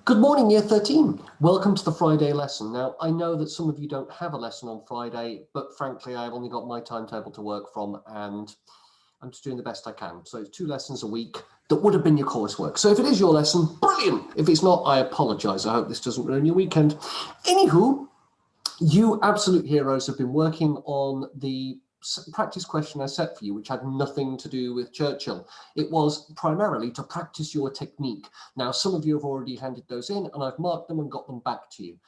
Good morning, Year 13. Welcome to the Friday lesson. Now, I know that some of you don't have a lesson on Friday, but frankly, I've only got my timetable to work from and I'm just doing the best I can. So it's 2 lessons a week that would have been your coursework. So if it is your lesson, brilliant. If it's not, I apologize. I hope this doesn't ruin your weekend. Anywho, you absolute heroes have been working on the practice question I set for you, which had nothing to do with Churchill. It was primarily to practice your technique. Now, some of you have already handed those in and I've marked them and got them back to you.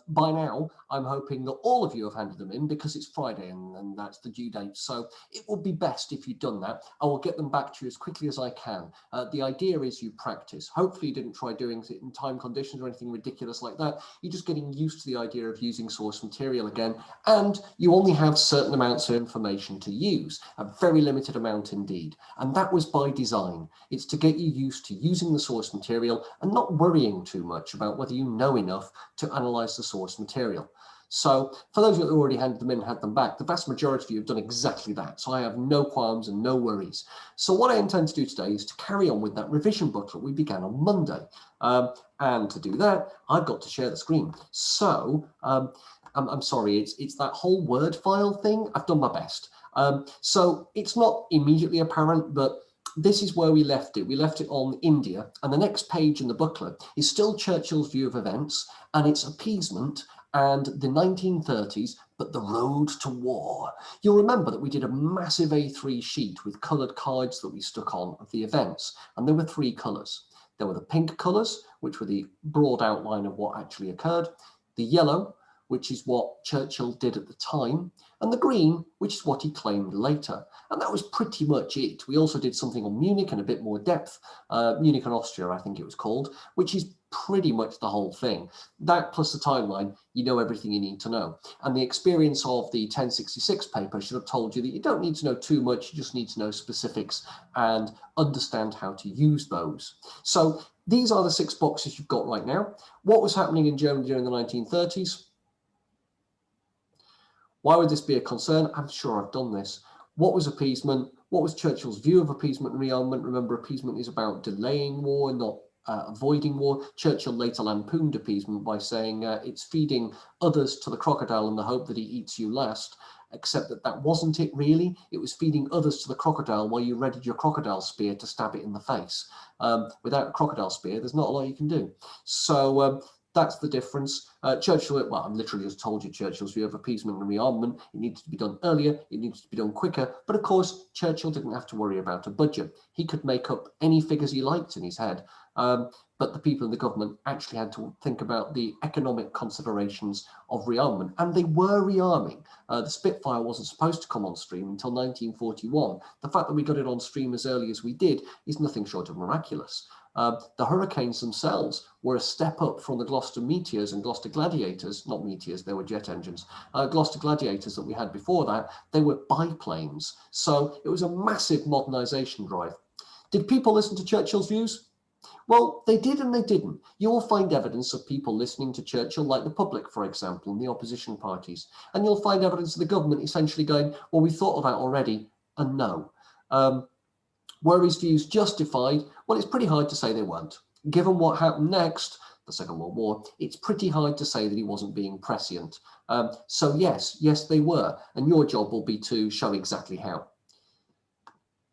By now, I'm hoping that all of you have handed them in because it's Friday and that's the due date. So it would be best if you'd done that. I will get them back to you as quickly as I can. The idea is you practice. Hopefully you didn't try doing it in time conditions or anything ridiculous like that. You're just getting used to the idea of using source material again, and you only have certain amounts of information to use, a very limited amount indeed. And that was by design. It's to get you used to using the source material and not worrying too much about whether you know enough to analyze the source material. So for those of you that already handed them in and had them back, the vast majority of you have done exactly that. So I have no qualms and no worries. So what I intend to do today is to carry on with that revision booklet we began on Monday. And to do that, I've got to share the screen. So I'm sorry, it's that whole Word file thing. I've done my best. So it's not immediately apparent, but this is where we left it. We left it on India, and the next page in the booklet is still Churchill's view of events, and it's appeasement and the 1930s, but the road to war. You'll remember that we did a massive A3 sheet with coloured cards that we stuck on of the events, and there were 3 colours. There were the pink colours, which were the broad outline of what actually occurred, the yellow, which is what Churchill did at the time, and the green, which is what he claimed later. And that was pretty much it. We also did something on Munich in a bit more depth, Munich and Austria, I think it was called, which is pretty much the whole thing. That plus the timeline, you know everything you need to know. And the experience of the 1066 paper should have told you that you don't need to know too much, you just need to know specifics and understand how to use those. So these are the 6 boxes you've got right now. What was happening in Germany during the 1930s? Why would this be a concern? I'm sure I've done this. What was appeasement? What was Churchill's view of appeasement and rearmament? Remember, appeasement is about delaying war, not avoiding war. Churchill later lampooned appeasement by saying it's feeding others to the crocodile in the hope that he eats you last, except that that wasn't it really. It was feeding others to the crocodile while you readied your crocodile spear to stab it in the face. Without a crocodile spear, there's not a lot you can do. So that's the difference. Churchill, well, I'm literally just told you Churchill's view of appeasement and rearmament. It needed to be done earlier, it needed to be done quicker. But of course, Churchill didn't have to worry about a budget. He could make up any figures he liked in his head. But the people in the government actually had to think about the economic considerations of rearmament. And they were rearming. The Spitfire wasn't supposed to come on stream until 1941. The fact that we got it on stream as early as we did is nothing short of miraculous. The Hurricanes themselves were a step up from the Gloucester Meteors and Gloucester Gladiators, not Meteors, they were jet engines, Gloucester Gladiators that we had before that, they were biplanes. So it was a massive modernisation drive. Did people listen to Churchill's views? Well, they did and they didn't. You will find evidence of people listening to Churchill, like the public, for example, and the opposition parties. And you'll find evidence of the government essentially going, well, we thought of that already, and no. Were his views justified? Well, it's pretty hard to say they weren't. Given what happened next, the Second World War, it's pretty hard to say that he wasn't being prescient. So yes, they were. And your job will be to show exactly how.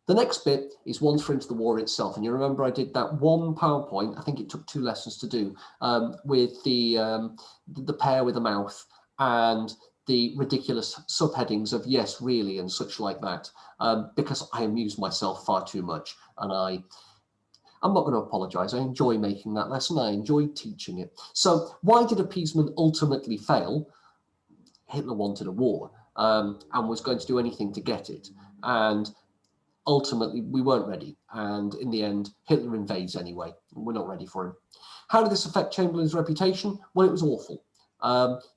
The next bit is once we're into the war itself. And you remember I did that one PowerPoint, I think it took 2 lessons to do, with the pair with a mouth and the ridiculous subheadings of yes, really, and such like that, because I amused myself far too much. And I'm not going to apologize. I enjoy making that lesson. I enjoy teaching it. So why did appeasement ultimately fail? Hitler wanted a war and was going to do anything to get it. And ultimately, we weren't ready. And in the end, Hitler invades anyway. And we're not ready for him. How did this affect Chamberlain's reputation? Well, it was awful.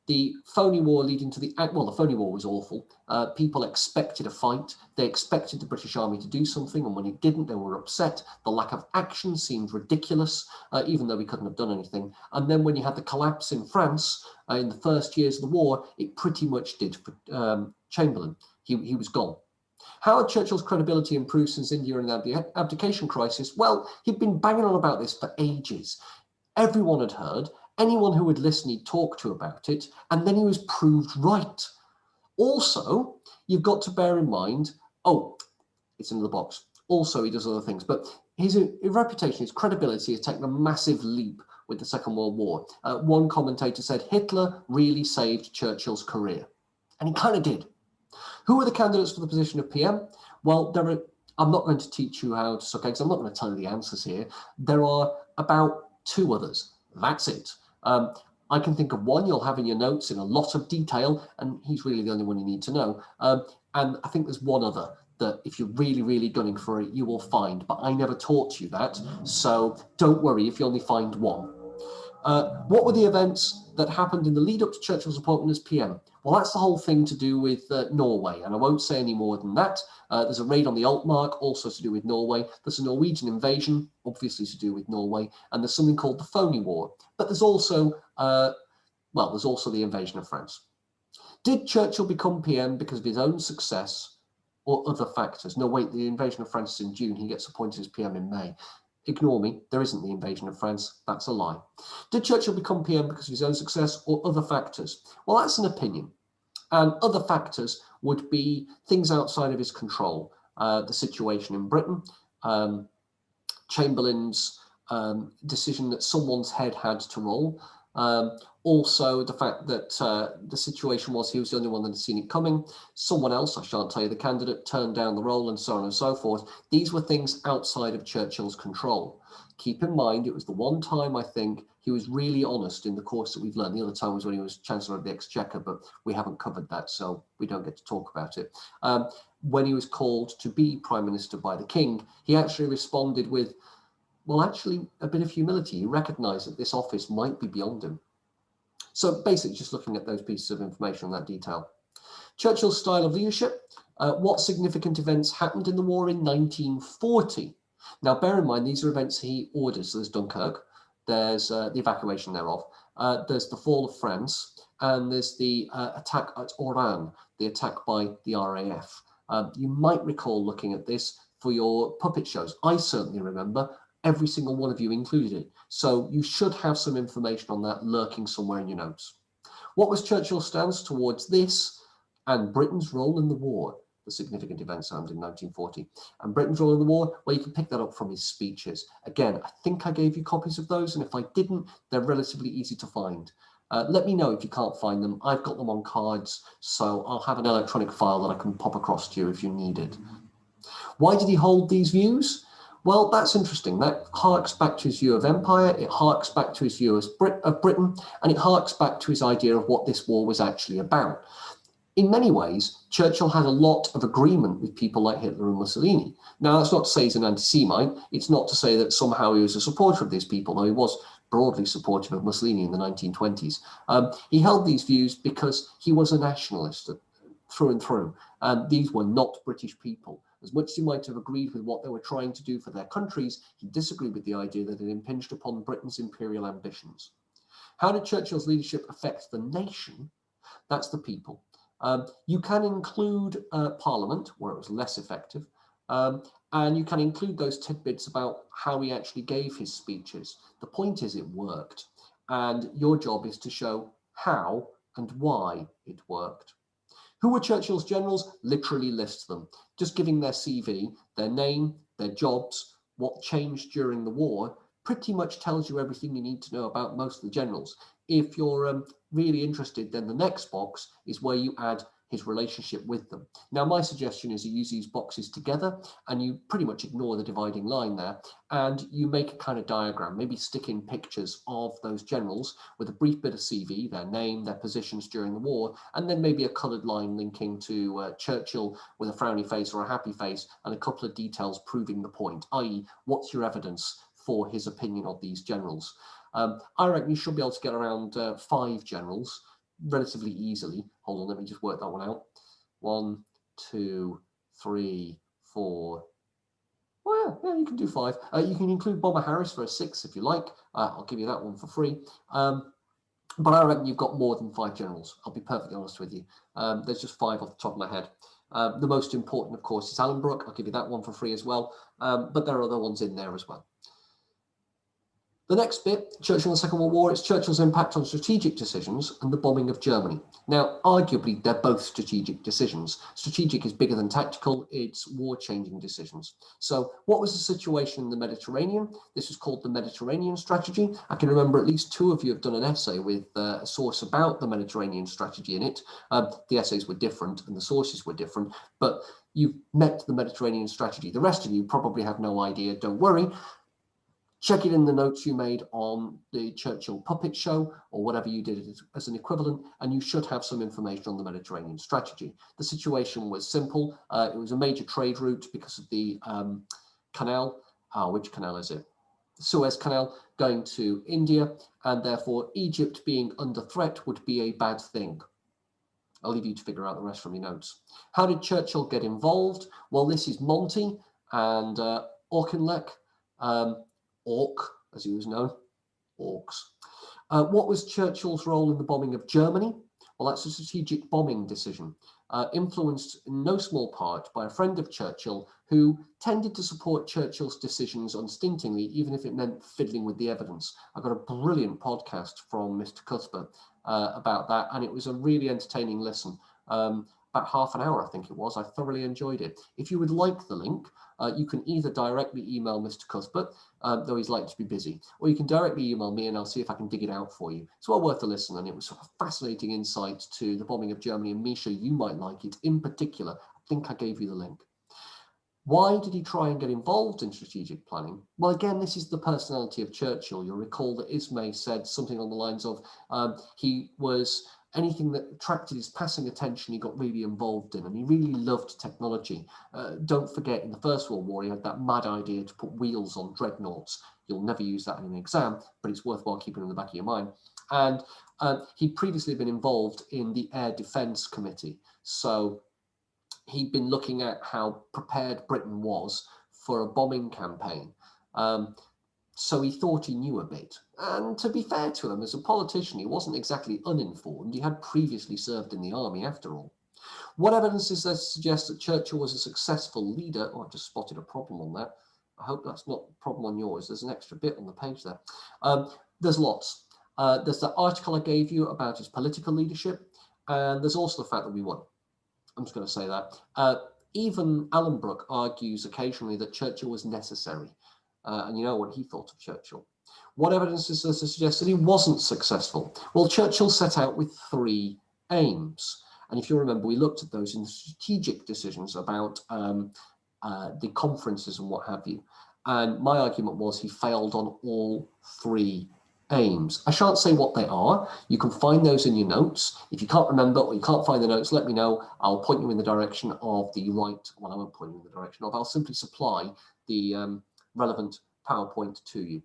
The phony war leading to the phony war was awful. People expected a fight. They expected the British Army to do something, and when it didn't, they were upset. The lack of action seemed ridiculous, even though we couldn't have done anything. And then when you had the collapse in France in the first years of the war, it pretty much did for Chamberlain. He was gone. How had Churchill's credibility improved since India and the abdication crisis? Well, he'd been banging on about this for ages. Everyone had heard, anyone who would listen he'd talk to about it, and then he was proved right. Also, you've got to bear in mind, oh, it's in the box. Also, he does other things, but his reputation, his credibility has taken a massive leap with the Second World War. One commentator said Hitler really saved Churchill's career, and he kind of did. Who are the candidates for the position of PM? Well, I'm not going to teach you how to suck eggs. I'm not going to tell you the answers here. There are about 2 others. That's it. I can think of one you'll have in your notes in a lot of detail, and he's really the only one you need to know. And I think there's one other that if you're really, really gunning for it, you will find, but I never taught you that. So don't worry if you only find one. What were the events that happened in the lead up to Churchill's appointment as PM? Well, that's the whole thing to do with Norway, and I won't say any more than that. There's a raid on the Altmark, also to do with Norway. There's a Norwegian invasion, obviously to do with Norway, and there's something called the Phoney War. But there's also, there's also the invasion of France. Did Churchill become PM because of his own success or other factors? No, wait, the invasion of France is in June. He gets appointed as PM in May. Ignore me, there isn't the invasion of France. That's a lie. Did Churchill become PM because of his own success or other factors? Well, that's an opinion. And other factors would be things outside of his control. The situation in Britain, Chamberlain's decision that someone's head had to roll. Also, the fact that the situation was he was the only one that had seen it coming. Someone else, I shan't tell you the candidate, turned down the role, and so on and so forth. These were things outside of Churchill's control. Keep in mind, it was the one time I think he was really honest in the course that we've learned. The other time was when he was Chancellor of the Exchequer, but we haven't covered that, so we don't get to talk about it. When he was called to be Prime Minister by the King, he actually responded with, well, actually, a bit of humility. He recognised that this office might be beyond him. So basically just looking at those pieces of information, that detail. Churchill's style of leadership. What significant events happened in the war in 1940? Now, bear in mind, these are events he orders. So there's Dunkirk, there's the evacuation thereof, there's the fall of France, and there's the attack at Oran, the attack by the RAF. You might recall looking at this for your puppet shows. I certainly remember. Every single one of you included it. So you should have some information on that lurking somewhere in your notes. What was Churchill's stance towards this and Britain's role in the war? The significant events happened in 1940. And Britain's role in the war, well, you can pick that up from his speeches. Again, I think I gave you copies of those, and if I didn't, they're relatively easy to find. Let me know if you can't find them. I've got them on cards, so I'll have an electronic file that I can pop across to you if you need it. Why did he hold these views? Well, that's interesting. That harks back to his view of empire, it harks back to his view of Britain, and it harks back to his idea of what this war was actually about. In many ways, Churchill had a lot of agreement with people like Hitler and Mussolini. Now, that's not to say he's an anti-Semite. It's not to say that somehow he was a supporter of these people, though he was broadly supportive of Mussolini in the 1920s. He held these views because he was a nationalist through and through, and these were not British people. As much as he might have agreed with what they were trying to do for their countries, he disagreed with the idea that it impinged upon Britain's imperial ambitions. How did Churchill's leadership affect the nation? That's the people. You can include Parliament, where it was less effective, and you can include those tidbits about how he actually gave his speeches. The point is it worked, and your job is to show how and why it worked. Who were Churchill's generals? Literally list them. Just giving their CV, their name, their jobs, what changed during the war, pretty much tells you everything you need to know about most of the generals. If you're really interested, then the next box is where you add his relationship with them. Now, my suggestion is you use these boxes together and you pretty much ignore the dividing line there, and you make a kind of diagram, maybe stick in pictures of those generals with a brief bit of CV, their name, their positions during the war, and then maybe a coloured line linking to Churchill with a frowny face or a happy face, and a couple of details proving the point, i.e. what's your evidence for his opinion of these generals. I reckon you should be able to get around 5 generals relatively easily. Hold on, let me just work that one out. 1, 2, 3, 4. Well, yeah, you can do 5. You can include Bomber Harris for a 6 if you like. I'll give you that one for free. But I reckon you've got more than 5 generals. I'll be perfectly honest with you. There's just 5 off the top of my head. The most important, of course, is Alan Brooke. I'll give you that one for free as well. But there are other ones in there as well. The next bit, Churchill and the Second World War, it's Churchill's impact on strategic decisions and the bombing of Germany. Now, arguably, they're both strategic decisions. Strategic is bigger than tactical, it's war-changing decisions. So what was the situation in the Mediterranean? This was called the Mediterranean strategy. I can remember at least 2 of you have done an essay with a source about the Mediterranean strategy in it. The essays were different and the sources were different, but you've met the Mediterranean strategy. The rest of you probably have no idea, don't worry. Check it in the notes you made on the Churchill puppet show or whatever you did as an equivalent, and you should have some information on the Mediterranean strategy. The situation was simple. It was a major trade route because of the canal. Which canal is it? The Suez Canal going to India, and therefore Egypt being under threat would be a bad thing. I'll leave you to figure out the rest from your notes. How did Churchill get involved? Well, this is Monty and Auchinleck. Orc, as he was known, orcs. What was Churchill's role in the bombing of Germany? Well, that's a strategic bombing decision, influenced in no small part by a friend of Churchill who tended to support Churchill's decisions unstintingly, even if it meant fiddling with the evidence. I got a brilliant podcast from Mr. Cuthbert about that, and it was a really entertaining listen. About half an hour, I think it was. I thoroughly enjoyed it. If you would like the link, you can either directly email Mr. Cuthbert, though he's likely to be busy, or you can directly email me and I'll see if I can dig it out for you. It's well worth a listen, and it was sort of fascinating insight to the bombing of Germany. And Misha, you might like it in particular. I think I gave you the link. Why did he try and get involved in strategic planning? Well, again, this is the personality of Churchill. You'll recall that Ismay said something on the lines of he was anything that attracted his passing attention, he got really involved in, and he really loved technology. Don't forget, in the First World War, he had that mad idea to put wheels on dreadnoughts. You'll never use that in an exam, but it's worthwhile keeping in the back of your mind. And he'd previously been involved in the Air Defence Committee. So he'd been looking at how prepared Britain was for a bombing campaign. So he thought he knew a bit. And to be fair to him, as a politician, he wasn't exactly uninformed. He had previously served in the army, after all. What evidence is there to suggest that Churchill was a successful leader? Oh, I've just spotted a problem on that. I hope that's not a problem on yours. There's an extra bit on the page there. There's lots. There's that article I gave you about his political leadership. And there's also the fact that we won. I'm just going to say that. Even Alan Brooke argues occasionally that Churchill was necessary. And you know what he thought of Churchill. What evidence is there to suggest that he wasn't successful? Well, Churchill set out with 3 aims. And if you remember, we looked at those in the strategic decisions about the conferences and what have you. And my argument was he failed on all 3 aims. I shan't say what they are. You can find those in your notes. If you can't remember or you can't find the notes, let me know. I'll point you in the direction of the right. Well, I won't point you in the direction of. I'll simply supply the relevant PowerPoint to you.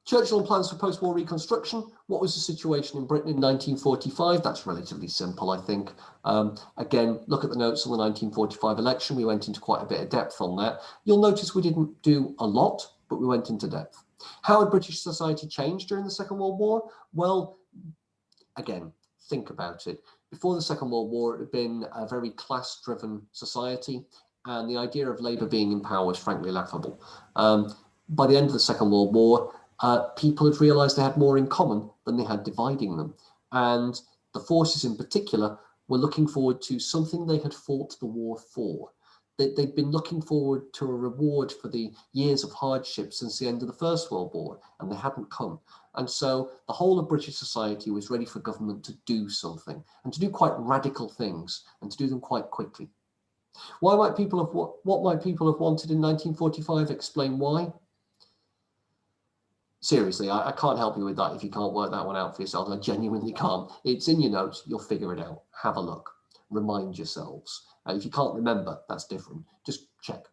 Churchill and plans for post-war reconstruction. What was the situation in Britain in 1945? That's relatively simple, I think. Again, look at the notes on the 1945 election. We went into quite a bit of depth on that. You'll notice we didn't do a lot, but we went into depth. How had British society changed during the Second World War? Well, again, think about it. Before the Second World War, it had been a very class-driven society, and the idea of Labour being in power was frankly laughable. By the end of the Second World War, people had realised they had more in common than they had dividing them. And the forces in particular were looking forward to something they had fought the war for. They'd been looking forward to a reward for the years of hardship since the end of the First World War, and they hadn't come. And so the whole of British society was ready for government to do something, and to do quite radical things, and to do them quite quickly. What might people have wanted in 1945? Explain why. Seriously, I can't help you with that if you can't work that one out for yourself. I genuinely can't. It's in your notes. You'll figure it out. Have a look. Remind yourselves. If you can't remember, that's different. Just check.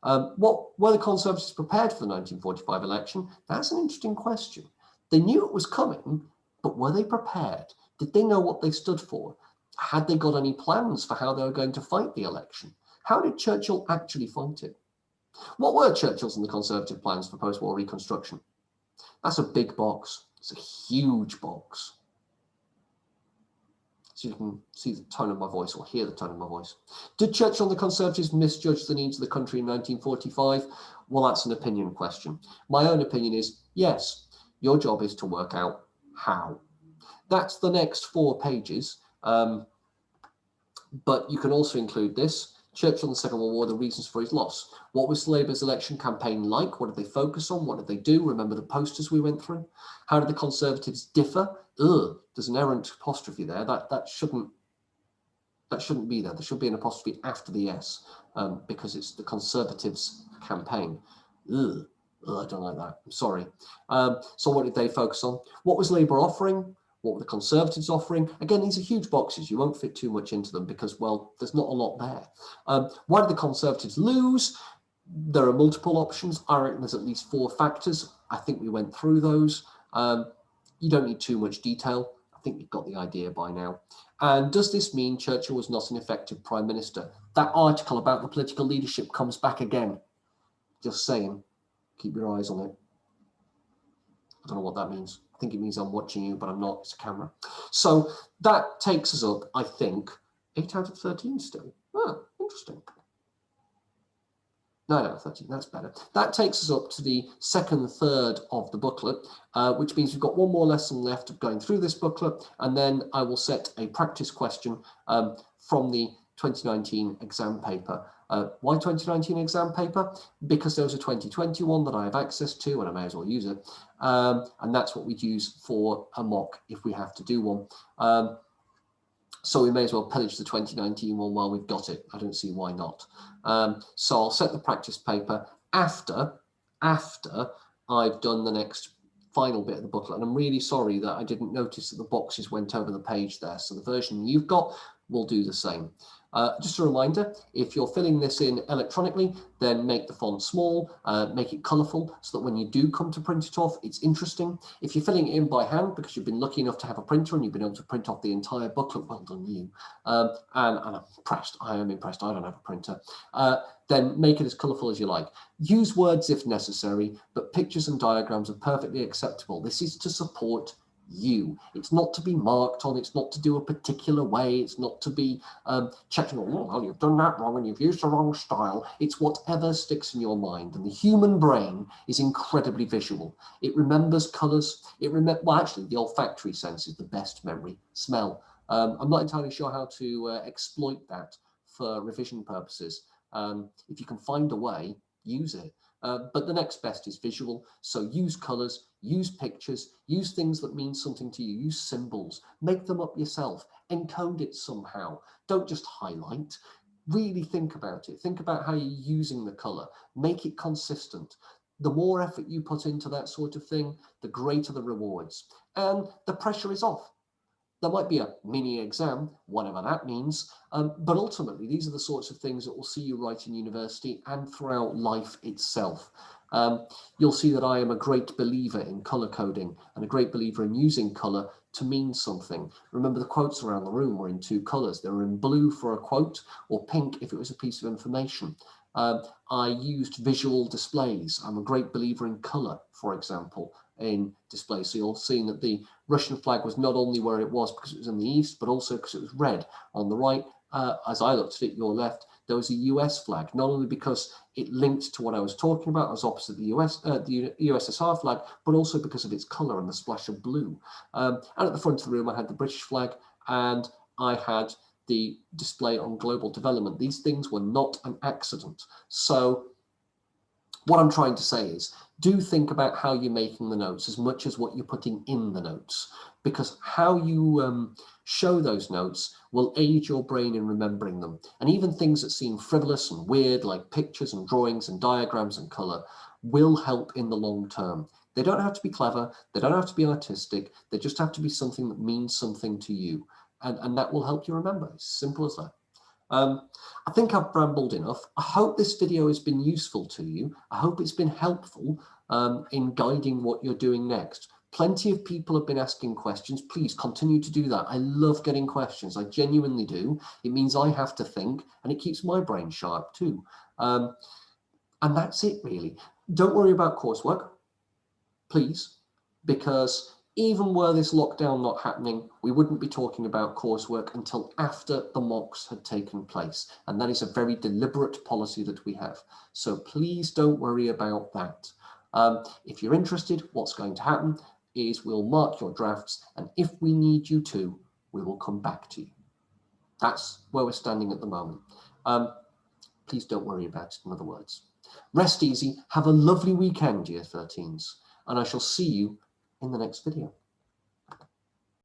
What were the Conservatives prepared for the 1945 election? That's an interesting question. They knew it was coming, but were they prepared? Did they know what they stood for? Had they got any plans for how they were going to fight the election? How did Churchill actually fight it? What were Churchill's and the Conservative plans for post-war reconstruction? That's a big box. It's a huge box. So you can see the tone of my voice or hear the tone of my voice. Did Churchill and the Conservatives misjudge the needs of the country in 1945? Well, that's an opinion question. My own opinion is, yes, your job is to work out how. That's the next 4 pages. But you can also include this. Churchill in the Second World War, the reasons for his loss. What was Labour's election campaign like? What did they focus on? What did they do? Remember the posters we went through? How did the Conservatives differ? There's an errant apostrophe there. That shouldn't be there. There should be an apostrophe after the S, because it's the Conservatives' campaign. I don't like that. I'm sorry. So what did they focus on? What was Labour offering? What were the Conservatives offering? Again, these are huge boxes. You won't fit too much into them because, well, there's not a lot there. Why did the Conservatives lose? There are multiple options. I reckon there's at least 4 factors. I think we went through those. You don't need too much detail. I think you've got the idea by now. And does this mean Churchill was not an effective prime minister? That article about the political leadership comes back again. Just saying. Keep your eyes on it. I don't know what that means. I think it means I'm watching you, but I'm not. It's a camera. So that takes us up, I think, 8 out of 13 still. Oh, interesting. 9 out of 13, that's better. That takes us up to the second third of the booklet, which means we've got 1 more lesson left of going through this booklet, and then I will set a practice question from the 2019 exam paper. Why 2019 exam paper? Because there was a 2021 that I have access to, and I may as well use it. And that's what we'd use for a mock if we have to do one. So we may as well pillage the 2019 one while we've got it. I don't see why not. So I'll set the practice paper after I've done the next final bit of the booklet. And I'm really sorry that I didn't notice that the boxes went over the page there. So the version you've got will do the same. Just a reminder, if you're filling this in electronically, then make the font small, make it colourful so that when you do come to print it off, it's interesting. If you're filling it in by hand because you've been lucky enough to have a printer and you've been able to print off the entire booklet, well done you. And I'm impressed. I am impressed. I don't have a printer. Then make it as colourful as you like. Use words if necessary, but pictures and diagrams are perfectly acceptable. This is to support you. It's not to be marked on, it's not to do a particular way, it's not to be checking, oh, well, you've done that wrong and you've used the wrong style. It's whatever sticks in your mind. And the human brain is incredibly visual. It remembers colours. Well, actually, the olfactory sense is the best memory. Smell. I'm not entirely sure how to exploit that for revision purposes. If you can find a way, use it. But the next best is visual. So use colours, use pictures, use things that mean something to you, use symbols, make them up yourself, encode it somehow. Don't just highlight. Really think about it. Think about how you're using the colour. Make it consistent. The more effort you put into that sort of thing, the greater the rewards. And the pressure is off. There might be a mini exam, whatever that means, but ultimately these are the sorts of things that will see you right in university and throughout life itself. You'll see that I am a great believer in colour coding and a great believer in using colour to mean something. Remember, the quotes around the room were in 2 colours. They were in blue for a quote or pink if it was a piece of information. I used visual displays. I'm a great believer in colour, for example, in displays. So you'll see that the Russian flag was not only where it was because it was in the east, but also because it was red. On the right, as I looked at it, your left, there was a US flag, not only because it linked to what I was talking about, as opposite the USSR flag, but also because of its colour and the splash of blue. And at the front of the room, I had the British flag and I had the display on global development. These things were not an accident. So what I'm trying to say is, do think about how you're making the notes as much as what you're putting in the notes, because how you show those notes will aid your brain in remembering them. And even things that seem frivolous and weird, like pictures and drawings and diagrams and colour, will help in the long term. They don't have to be clever, they don't have to be artistic, they just have to be something that means something to you. And that will help you remember. It's simple as that. I think I've rambled enough. I hope this video has been useful to you. I hope it's been helpful in guiding what you're doing next. Plenty of people have been asking questions. Please continue to do that. I love getting questions. I genuinely do. It means I have to think and it keeps my brain sharp too. And that's it really. Don't worry about coursework, please, because even were this lockdown not happening, we wouldn't be talking about coursework until after the mocks had taken place. And that is a very deliberate policy that we have. So please don't worry about that. If you're interested, what's going to happen is we'll mark your drafts, and if we need you to, we will come back to you. That's where we're standing at the moment. Please don't worry about it, in other words. Rest easy, have a lovely weekend, year 13s, and I shall see you in the next video.